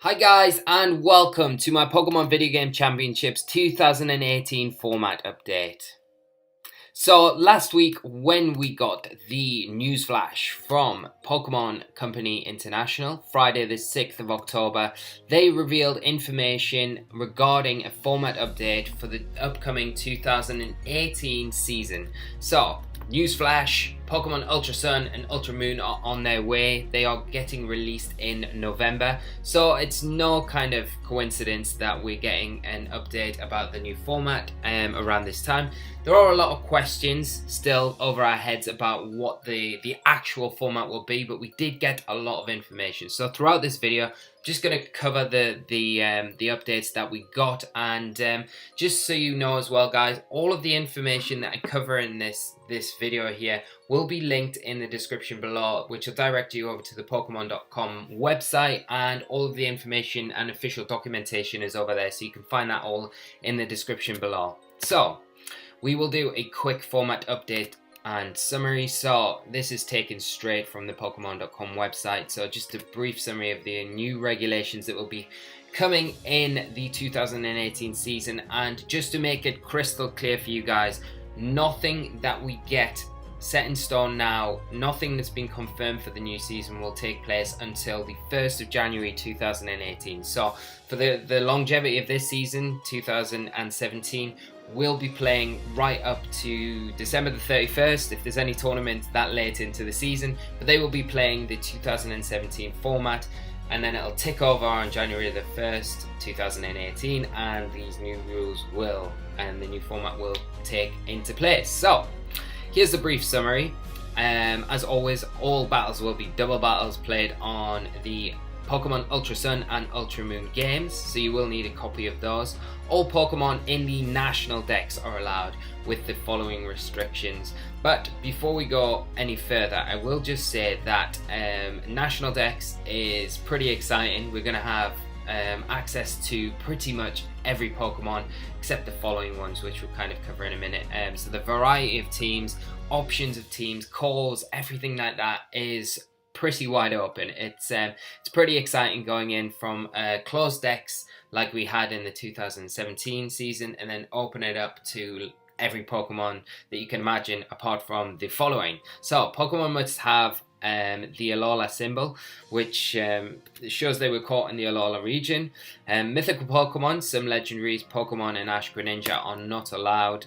Hi guys, and welcome to my Pokemon Video Game Championships 2018 format update. So last week when we got the news flash from Pokemon Company International, Friday the 6th of October, they revealed information regarding a format update for the upcoming 2018 season. So, newsflash, Pokemon Ultra Sun and Ultra Moon are on their way. They are getting released in November, so it's no kind of coincidence that we're getting an update about the new format around this time. There are a lot of questions still over our heads about what the actual format will be, but we did get a lot of information. So throughout this video, I'm just going to cover the updates that we got, and just so you know as well, guys, all of the information that I cover in this video here will be linked in the description below, which will direct you over to the Pokemon.com website, and all of the information and official documentation is over there, so you can find that all in the description below. So we will do a quick format update and summary. So this is taken straight from the Pokemon.com website. So just a brief summary of the new regulations that will be coming in the 2018 season, and just to make it crystal clear for you guys, nothing that we get set in stone now, nothing that's been confirmed for the new season will take place until the 1st of January 2018. So for the longevity of this season, 2017, we'll be playing right up to December the 31st if there's any tournaments that late into the season, but they will be playing the 2017 format, and then it'll tick over on January the 1st, 2018, and these new rules and the new format will take into place. So here's the brief summary. As always, all battles will be double battles played on the Pokemon Ultra Sun and Ultra Moon games, so you will need a copy of those. All Pokemon in the national decks are allowed, with the following restrictions. But before we go any further, I will just say that national decks is pretty exciting. We're going to have access to pretty much every Pokemon except the following ones, which we'll kind of cover in a minute. So the variety of teams, options of teams, calls, everything like that is pretty wide open. It's pretty exciting going in from closed decks like we had in the 2017 season, and then open it up to every Pokemon that you can imagine, apart from the following. So Pokemon must have the Alola symbol, which shows they were caught in the Alola region. Mythical Pokemon, some legendaries, Pokemon and Ash Greninja are not allowed.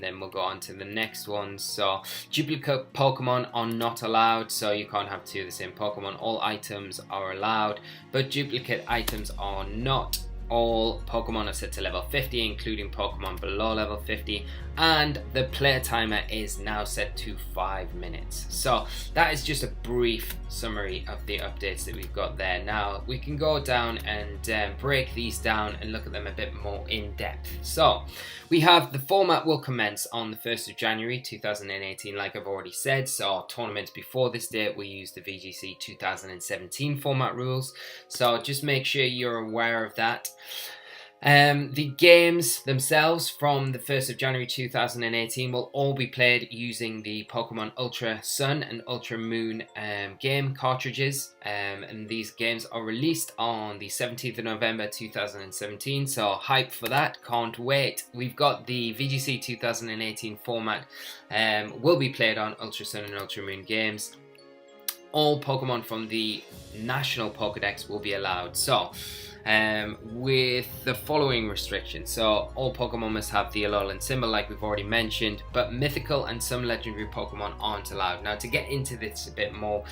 Then we'll go on to the next one. So duplicate Pokemon are not allowed, so you can't have two of the same Pokemon. All items are allowed, but duplicate items are not. All Pokemon are set to level 50, including Pokemon below level 50, and the player timer is now set to 5 minutes. So that is just a brief summary of the updates that we've got there. Now we can go down and break these down and look at them a bit more in depth. So we have the format will commence on the 1st of January 2018, like I've already said. So tournaments before this date will use the VGC 2017 format rules, so just make sure you're aware of that. The games themselves from the 1st of January 2018 will all be played using the Pokemon Ultra Sun and Ultra Moon game cartridges, and these games are released on the 17th of November 2017, so hype for that, can't wait. We've got the VGC 2018 format will be played on Ultra Sun and Ultra Moon games. All Pokemon from the national Pokedex will be allowed, so with the following restrictions. So all Pokemon must have the Alolan symbol, like we've already mentioned, but mythical and some legendary Pokemon aren't allowed. Now, to get into this a bit more,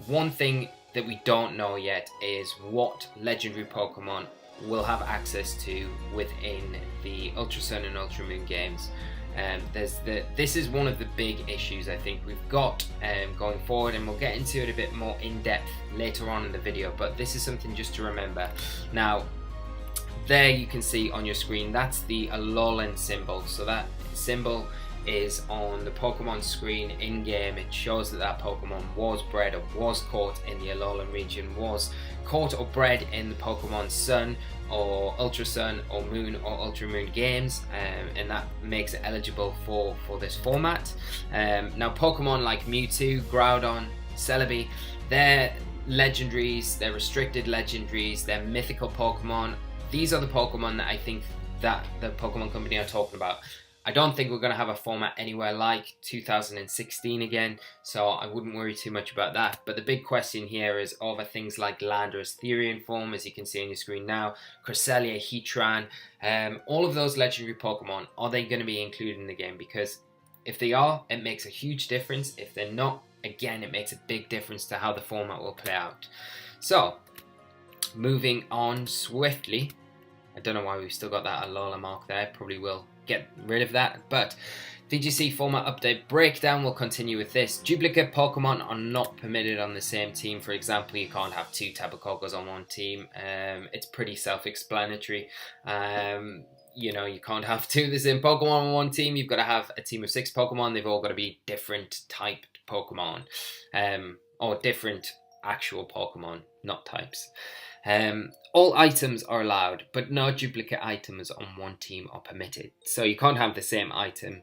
one thing that we don't know yet is what legendary Pokemon will have access to within the Ultra Sun and Ultra Moon games. This is one of the big issues I think we've got going forward, and we'll get into it a bit more in depth later on in the video, but this is something just to remember. Now, there you can see on your screen, that's the Alolan symbol. So that symbol is on the Pokemon screen in game. It shows that that Pokemon was bred or was caught in the Alolan region, was caught or bred in the Pokemon Sun or Ultra Sun or Moon or Ultra Moon games, and that makes it eligible for this format. Now Pokemon like Mewtwo, Groudon, Celebi, they're legendaries, they're restricted legendaries, they're mythical Pokemon. These are the Pokemon that I think that the Pokemon Company are talking about. I don't think we're going to have a format anywhere like 2016 again, so I wouldn't worry too much about that. But the big question here is over things like Landorus Therian form, as you can see on your screen now, Cresselia, Heatran, all of those legendary Pokemon, are they going to be included in the game? Because if they are, it makes a huge difference. If they're not, again, it makes a big difference to how the format will play out. So, moving on swiftly. I don't know why we've still got that Alola mark there. Probably will get rid of that. But VGC format update breakdown will continue with this. Duplicate Pokemon are not permitted on the same team. For example, you can't have 2 Tapu Kokos on one team. It's pretty self-explanatory. You know, you can't have 2 of the same Pokemon on one team. You've got to have a team of 6 Pokemon. They've all got to be different typed Pokemon. Or different actual Pokemon, not types. All items are allowed, but no duplicate items on one team are permitted. So you can't have the same item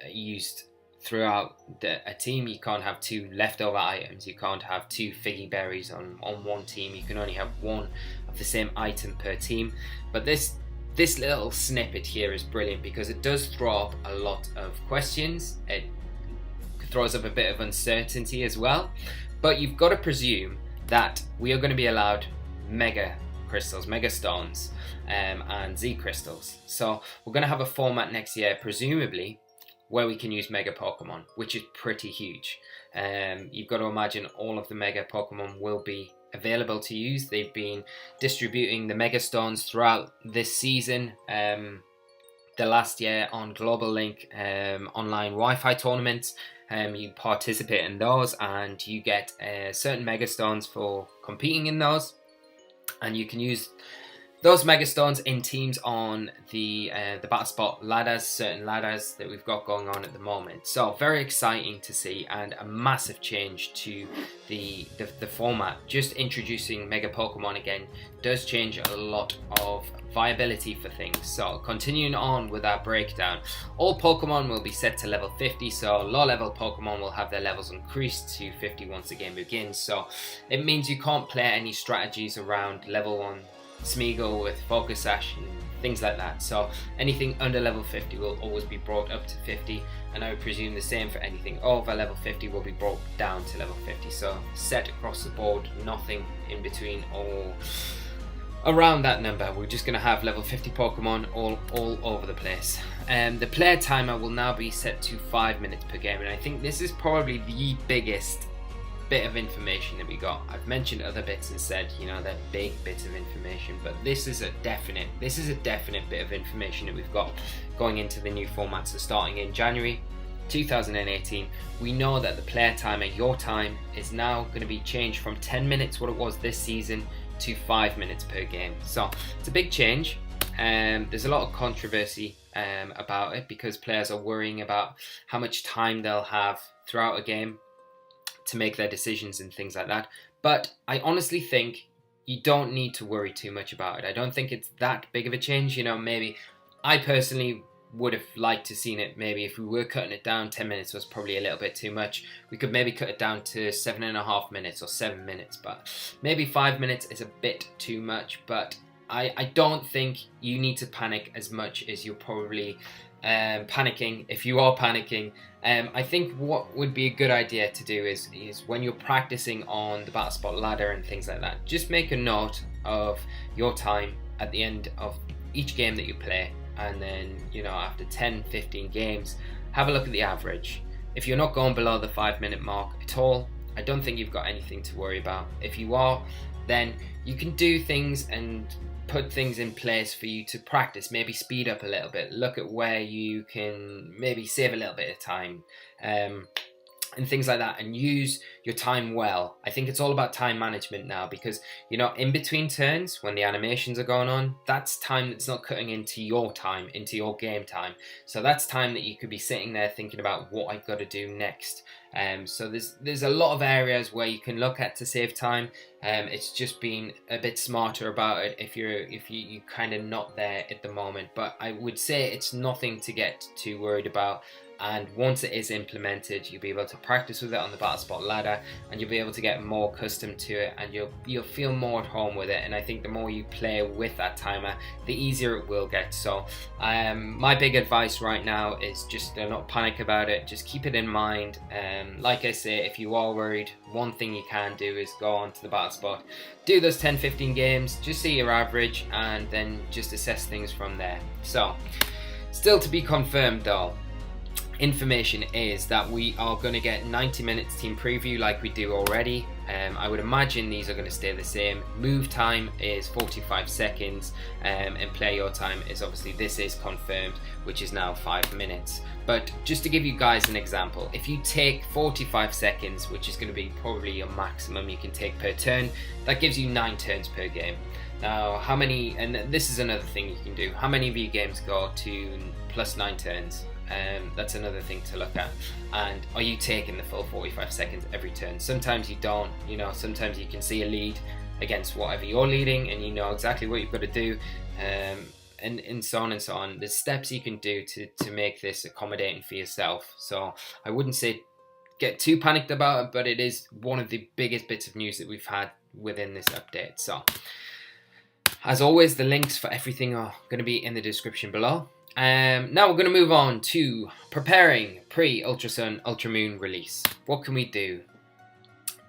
used throughout a team. You can't have 2 leftover items. You can't have 2 Figgy Berries on one team. You can only have 1 of the same item per team. But this little snippet here is brilliant because it does throw up a lot of questions. It throws up a bit of uncertainty as well. But you've got to presume that we are going to be allowed Mega Crystals, Mega Stones, and Z Crystals. So we're going to have a format next year, presumably, where we can use Mega Pokemon, which is pretty huge. You've got to imagine all of the Mega Pokemon will be available to use. They've been distributing the Mega Stones throughout this season. The last year on Global Link online Wi-Fi tournaments. You participate in those and you get certain Mega Stones for competing in those, and you can use those Mega Stones in teams on the Battle Spot ladders, certain ladders that we've got going on at the moment. So very exciting to see, and a massive change to the format. Just introducing Mega Pokemon again does change a lot of viability for things. So continuing on with our breakdown, all Pokemon will be set to level 50, so low level Pokemon will have their levels increased to 50 once the game begins. So it means you can't play any strategies around level 1 Smeagol with Focus Sash and things like that. So anything under level 50 will always be brought up to 50, and I would presume the same for anything over level 50 will be brought down to level 50. So set across the board, nothing in between or around that number. We're just going to have level 50 Pokemon all over the place. The player timer will now be set to 5 minutes per game, and I think this is probably the biggest bit of information that we got. I've mentioned other bits and said, you know, they're big bits of information, but this is a definite bit of information that we've got going into the new format. So starting in January 2018, we know that the player timer, your time, is now going to be changed from 10 minutes, what it was this season, to 5 minutes per game. So it's a big change. There's a lot of controversy about it because players are worrying about how much time they'll have throughout a game to make their decisions and things like that. But I honestly think you don't need to worry too much about it. I don't think it's that big of a change. You know, maybe I personally would have liked to seen it. Maybe if we were cutting it down, 10 minutes was probably a little bit too much. We could maybe cut it down to 7.5 minutes or 7 minutes, but maybe 5 minutes is a bit too much. But I don't think you need to panic as much as you're probably panicking. If you are panicking, I think what would be a good idea to do is when you're practicing on the Battle Spot ladder and things like that, just make a note of your time at the end of each game that you play, and then, you know, after 10-15 games, have a look at the average. If you're not going below the 5 minute mark at all, I don't think you've got anything to worry about. If you are, then you can do things and put things in place for you to practice, maybe speed up a little bit, look at where you can maybe save a little bit of time, and things like that, and use your time well. I think it's all about time management now, because, you know, in between turns when the animations are going on, that's time that's not cutting into your time, into your game time. So that's time that you could be sitting there thinking about what I've got to do next. So there's a lot of areas where you can look at to save time. It's just being a bit smarter about it if you kind of not there at the moment. But I would say it's nothing to get too worried about. And once it is implemented, you'll be able to practice with it on the battle spot ladder, and you'll be able to get more accustomed to it, and you'll feel more at home with it. And I think the more you play with that timer, the easier it will get. So my big advice right now is just do not panic about it. Just keep it in mind. Like I say, if you are worried, one thing you can do is go on to the battle spot, do those 10-15 games, just see your average, and then just assess things from there. So still to be confirmed though, information is that we are going to get 90 minutes team preview like we do already. I would imagine these are going to stay the same. Move time is 45 seconds, and play your time is obviously, this is confirmed, which is now 5 minutes. But just to give you guys an example, if you take 45 seconds, which is going to be probably your maximum you can take per turn, that gives you 9 turns per game. Now, how many, and this is another thing you can do, how many of your games go to plus 9 turns? That's another thing to look at. And are you taking the full 45 seconds every turn? Sometimes you don't, you know, sometimes you can see a lead against whatever you're leading and you know exactly what you've got to do, and so on and so on. There's steps you can do to make this accommodating for yourself. So I wouldn't say get too panicked about it, but it is one of the biggest bits of news that we've had within this update. So as always, the links for everything are going to be in the description below. Now we're going to move on to preparing pre-Ultra Sun, Ultra Moon release. What can we do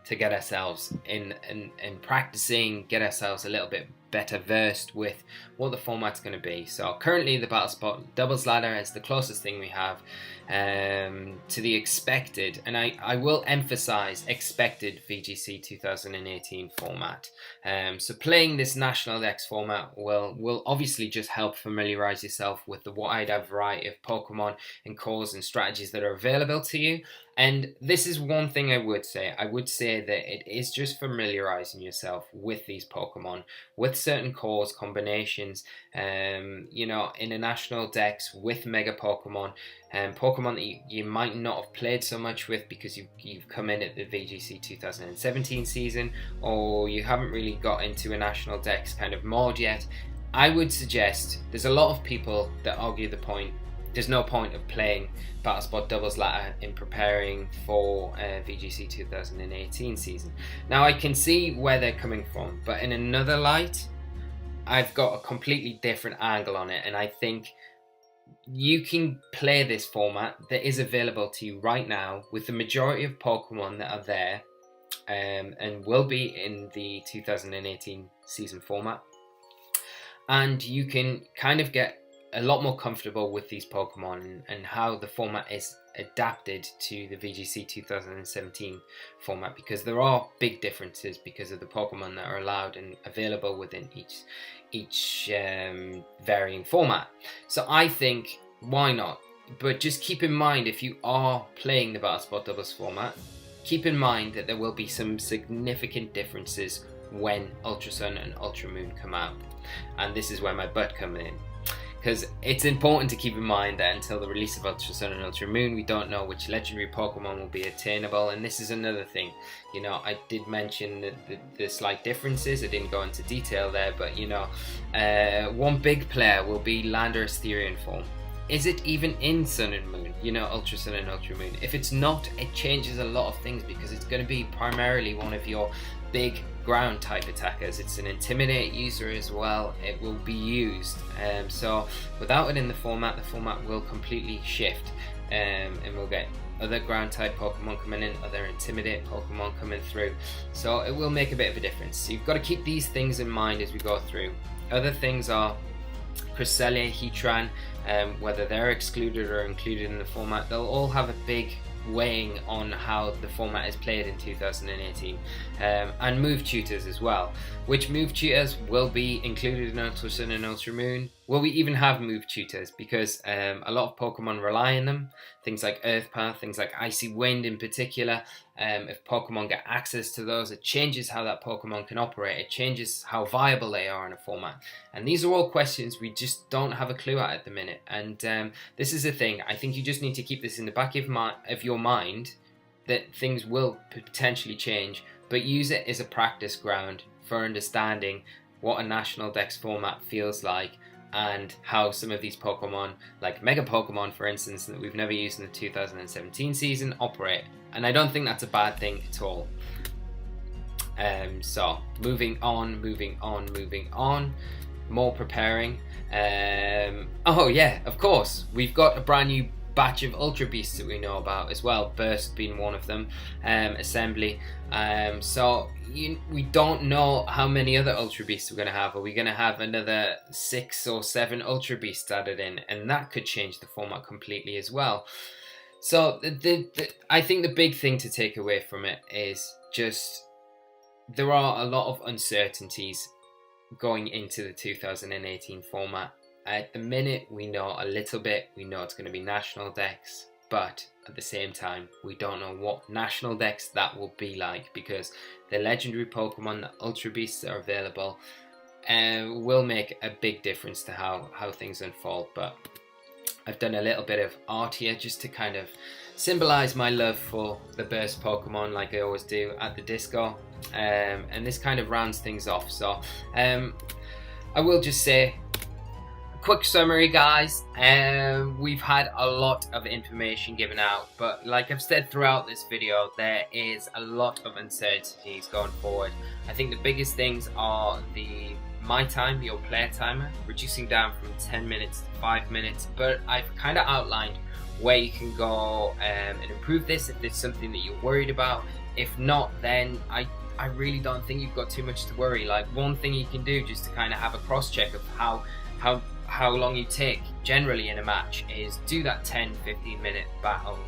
to get ourselves in practicing, get ourselves a little bit better versed with what the format's going to be? So currently the battle spot doubles ladder is the closest thing we have to the expected, and I will emphasize expected, VGC 2018 format. So playing this national dex format will obviously just help familiarize yourself with the wide variety of Pokemon and cores and strategies that are available to you. And this is one thing I would say. I would say that it is just familiarizing yourself with these Pokemon, with certain cores, combinations, you know, in a national dex with Mega Pokemon, Pokemon that you might not have played so much with because you've come in at the VGC 2017 season, or you haven't really got into a national dex kind of mode yet. I would suggest, there's a lot of people that argue the point, there's no point of playing battle spot doubles ladder in preparing for VGC 2018 season. Now I can see where they're coming from, but in another light, I've got a completely different angle on it, and I think you can play this format that is available to you right now with the majority of Pokemon that are there, and will be in the 2018 season format, and you can kind of get a lot more comfortable with these Pokemon and how the format is adapted to the VGC 2017 format, because there are big differences because of the Pokemon that are allowed and available within each varying format. So I think, why not? But just keep in mind, if you are playing the battle spot doubles format, keep in mind that there will be some significant differences when Ultra Sun and Ultra Moon come out, and this is where my butt comes in. Because it's important to keep in mind that until the release of Ultra Sun and Ultra Moon, we don't know which legendary Pokemon will be attainable. And this is another thing, you know, I did mention the slight differences. I didn't go into detail there, but you know, one big player will be Landorus Therian form. Is it even in Sun and Moon, you know, Ultra Sun and Ultra Moon? If it's not, it changes a lot of things, because it's going to be primarily one of your big ground type attackers. It's an intimidate user as well. It will be used, so without it in the format will completely shift, and we'll get other ground type Pokemon coming in, other intimidate Pokemon coming through, so it will make a bit of a difference. So you've got to keep these things in mind as we go through. Other things are Cresselia, Heatran, whether they're excluded or included in the format, they'll all have a big weighing on how the format is played in 2018, and move tutors as well. Which move tutors will be included in Ultra Sun and Ultra Moon? Will we even have move tutors? Because a lot of Pokemon rely on them, things like Earth Path, things like Icy Wind in particular. If Pokemon get access to those, it changes how that Pokemon can operate, it changes how viable they are in a format. And these are all questions we just don't have a clue at the minute, and this is the thing. I think you just need to keep this in the back of your mind, that things will potentially change, but use it as a practice ground for understanding what a national dex format feels like and how some of these Pokemon, like Mega Pokemon for instance, that we've never used in the 2017 season, operate. And I don't think that's a bad thing at all. So moving on, more preparing. Oh yeah, of course, we've got a brand new batch of Ultra Beasts that we know about as well, Burst being one of them, Assembly. So we don't know how many other Ultra Beasts we're going to have. Are we going to have another 6 or 7 Ultra Beasts added in? And that could change the format completely as well. So I think the big thing to take away from it is just there are a lot of uncertainties going into the 2018 format. At the minute, we know a little bit. We know it's going to be national decks, but at the same time, we don't know what national decks that will be like, because the legendary Pokemon, the Ultra Beasts that are available, will make a big difference to how things unfold. But I've done a little bit of art here just to kind of symbolize my love for the Burst Pokemon, like I always do at the disco, and this kind of rounds things off. So I will just say, quick summary, guys. We've had a lot of information given out, but like I've said throughout this video, there is a lot of uncertainties going forward. I think the biggest things are the my time, your player timer, reducing down from 10 minutes to 5 minutes, but I've kind of outlined where you can go and improve this if there's something that you're worried about. If not, then I really don't think you've got too much to worry. Like, one thing you can do just to kind of have a cross check of how long you take generally in a match is do that 10-15 minute battle,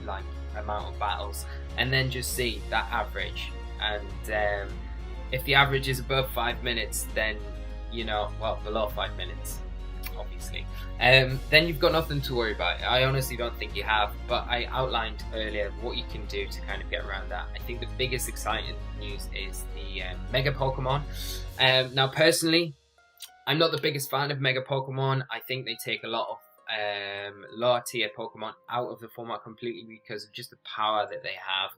like amount of battles, and then just see that average. And if the average is above 5 minutes, then well, below 5 minutes obviously, then you've got nothing to worry about. I honestly don't think you have, but I outlined earlier what you can do to kind of get around that. I think the biggest exciting news is the Mega Pokemon. Now personally, I'm not the biggest fan of Mega Pokemon. I think they take a lot of lower tier Pokemon out of the format completely because of just the power that they have.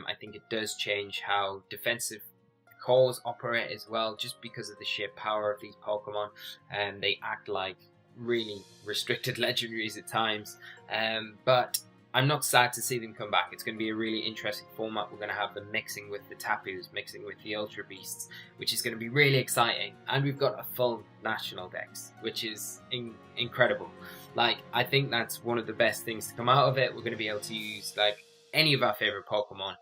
I think it does change how defensive cores operate as well, just because of the sheer power of these Pokemon. They act like really restricted legendaries at times, but I'm not sad to see them come back. It's going to be a really interesting format. We're going to have them mixing with the Tapus, mixing with the Ultra Beasts, which is going to be really exciting. And we've got a full national dex, which is incredible. Like, I think that's one of the best things to come out of it. We're going to be able to use like any of our favorite Pokemon.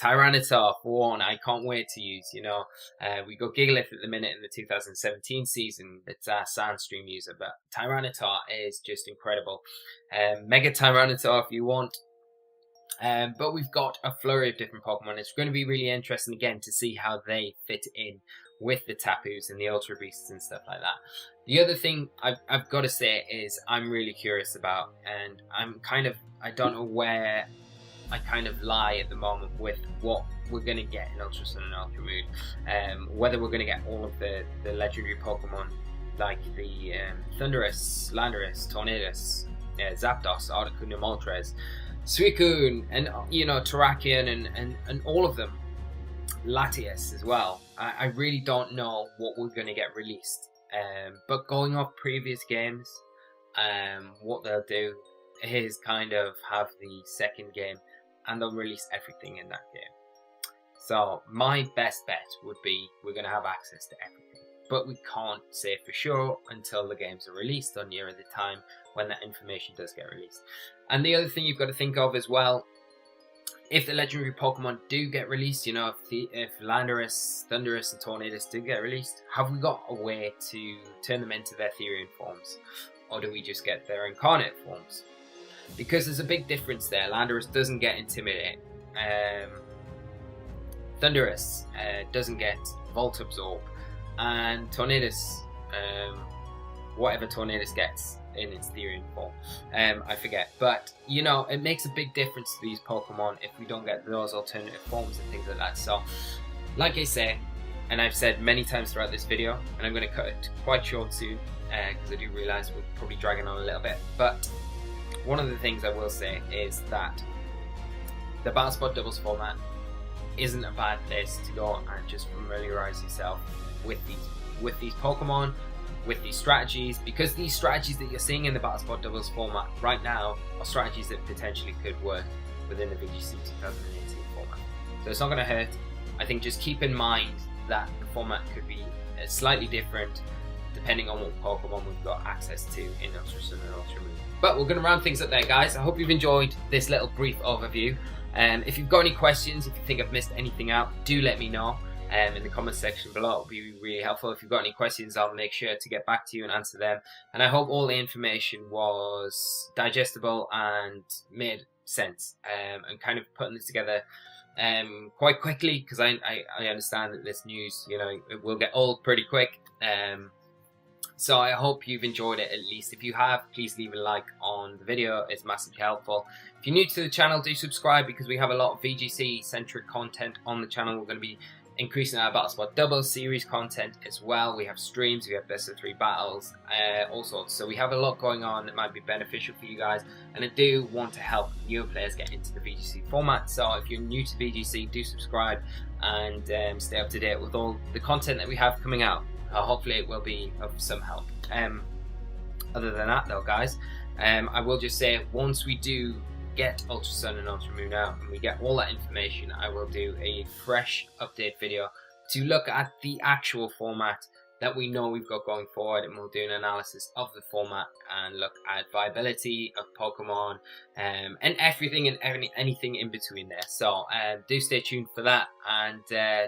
Tyranitar for one, I can't wait to use. We got Gigalith at the minute in the 2017 season. It's our Sandstream user, but Tyranitar is just incredible. Mega Tyranitar if you want. But we've got a flurry of different Pokemon. It's going to be really interesting again to see how they fit in with the Tapus and the Ultra Beasts and stuff like that. The other thing I've got to say is I'm really curious about, and I don't know where I kind of lie at the moment with what we're going to get in Ultra Sun and Ultra Moon. Whether we're going to get all of the legendary Pokemon like the Thundurus, Landorus, Tornadus, Zapdos, Articuno, Moltres, Suicune, and Terrakion, and all of them. Latias as well. I really don't know what we're going to get released. But going off previous games, what they'll do is kind of have the second game and they'll release everything in that game. So my best bet would be we're going to have access to everything. But we can't say for sure until the games are released or nearer the time when that information does get released. And the other thing you've got to think of as well, if the legendary Pokemon do get released, if Landorus, Thundurus and Tornadus do get released, have we got a way to turn them into their Therian forms? Or do we just get their incarnate forms? Because there's a big difference there. Landorus doesn't get Intimidate. Thundurus doesn't get Volt Absorb. And Tornadus, whatever Tornadus gets in its Therian form, I forget. But, it makes a big difference to these Pokemon if we don't get those alternative forms and things like that. So, like I say, and I've said many times throughout this video, and I'm going to cut it quite short soon, because I do realise we're probably dragging on a little bit, but one of the things I will say is that the Battle Spot Doubles format isn't a bad place to go and just familiarise yourself with these Pokemon, with these strategies, because these strategies that you're seeing in the Battle Spot Doubles format right now are strategies that potentially could work within the VGC 2018 format. So it's not going to hurt. I think just keep in mind that the format could be slightly different depending on what Pokemon we've got access to in Ultra Sun and Ultra Moon. But we're going to round things up there, guys. I hope you've enjoyed this little brief overview. If you've got any questions, if you think I've missed anything out, do let me know in the comment section below. It'll be really helpful. If you've got any questions, I'll make sure to get back to you and answer them. And I hope all the information was digestible and made sense, and kind of putting this together quite quickly, because I understand that this news, you know, it will get old pretty quick. So I hope you've enjoyed it at least. If you have, please leave a like on the video. It's massively helpful. If you're new to the channel, do subscribe, because we have a lot of VGC centric content on the channel. We're going to be increasing our Battle Spot Doubles series content as well. We have streams, we have best of 3 battles, all sorts. So we have a lot going on that might be beneficial for you guys, and I do want to help newer players get into the VGC format. So if you're new to VGC, do subscribe and stay up to date with all the content that we have coming out. Hopefully it will be of some help. Other than that though, guys, I will just say, once we do get Ultra Sun and Ultra Moon out and we get all that information, I will do a fresh update video to look at the actual format that we know we've got going forward, and we'll do an analysis of the format and look at viability of Pokemon, and everything and anything in between there. So do stay tuned for that, and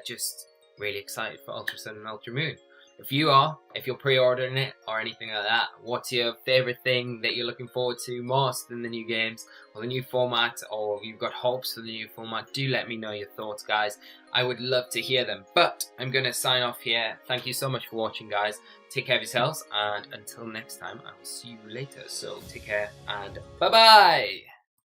just really excited for Ultra Sun and Ultra Moon. If you're pre-ordering it or anything like that, what's your favourite thing that you're looking forward to most in the new games or the new format, or you've got hopes for the new format? Do let me know your thoughts, guys. I would love to hear them. But I'm going to sign off here. Thank you so much for watching, guys. Take care of yourselves, and until next time, I will see you later. So take care and bye-bye!